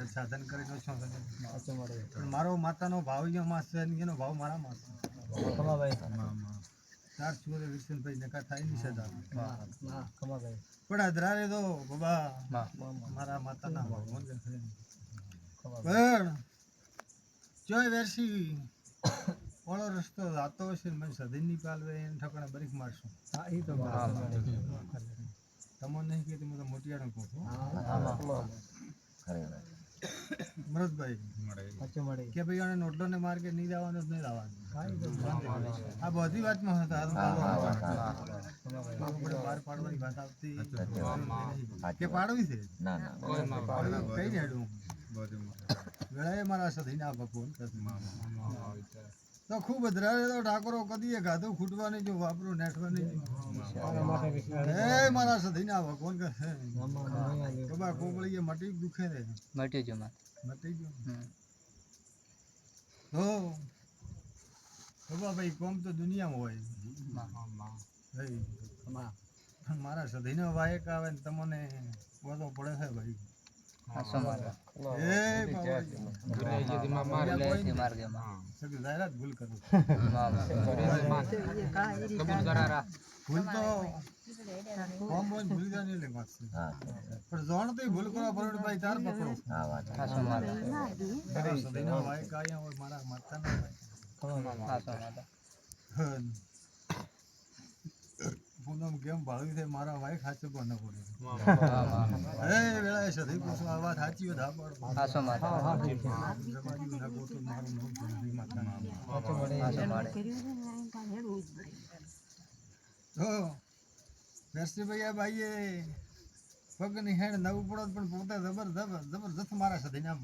સાધન કરીને પણ મારો માતાનો ભાવ માસ છે એનો ભાવ મારા માસ ચાર સુરે વિરસનભાઈ નકા થાય નહીં સદા પણ અધરારે તો બાબા મારા માતાના ભગવાન પણ જોઈ વેરસી ઓળો રસ્તો જાતો હશે મને સધી ની પાલવે એને ઠકણે બરીક મારશું તમને નહીં કે હું તો મોટિયાનો કહું છું મરદભાઈ કે ભાઈ આને નોટલો ને માર કે નહીં જવાનું જ નહીં જવાનું આ બધી વાતમાં હતા બહાર પાડવાની વાત આવતી કે પાડવી છે કઈ હેડું વેળાએ મારા સધી ના ભગવાન તો ખૂબ અધરાવે તો ઠાકોરો કદીએ ગાધું ખૂટવાની જો વાપરું નેઠવાની મારા સધી ના ભગવાન કહે બાબા કોબળીએ મટી દુખે રે મટી ગયો તો બાબા ભાઈ કોમ તો દુનિયામાં હોય મારા સધીના વાયક આવે ને તમને વધો પડે છે ભાઈ ભૂલ કરું ભૂલ તો ભૂલી જાય નહીં પણ જોણ તો ભૂલ કરવા પડે ભાઈ તાર પકડો વાયક આવ્યા હોય મારા માતા પૂનમ કેમ ભાવી છે મારા વાઈફ સાચું પણ ન પડે એ વેળાએ સધી પૂછો આ વાત સાચી હોય નરસિંહભાઈ ભાઈએ પગની હેડ નવું પડો પણ પોતે જબરદસ્ત મારા સધી ના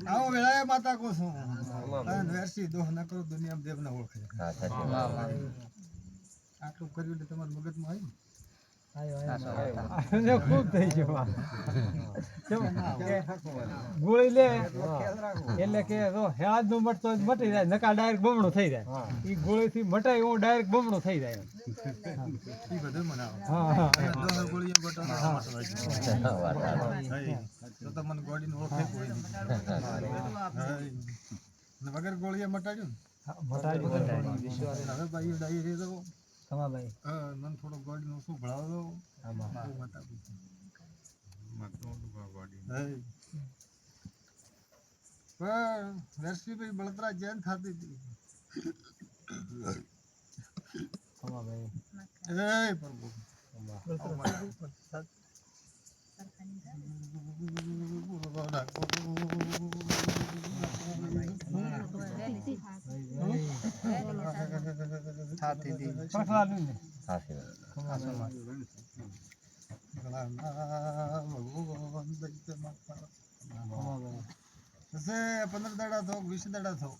આવો વેળાએ માતા કો છું વેરસી દોહ ન કરો દુનિયા દેવ ના ઓળખે આટલું કર્યું એટલે તમારા મગજમાં આવ્યું ખૂબ થઈ ગયું ગોળી લે એટલે કે હેજ નું મટતો મટી જાય નકા ડાયરેક્ટ બમણો થઈ જાય એ ગોળી થી મટાય એવું ડાયરેક્ટ બમણો થઈ જાય એ બધું મનાવો તો મને ગોળી નું ઓળખે કોઈ નહીં વગર ગોળીએ મટાડ્યું હવે ભાઈ ડાયરી તો ભાઈ મને થોડો ગોળી નું શું ભણાવો દો નરસિંહભાઈ બળતરા જેન થતી હતી ભગવાન 15 દાડા થો 20 દાડા થો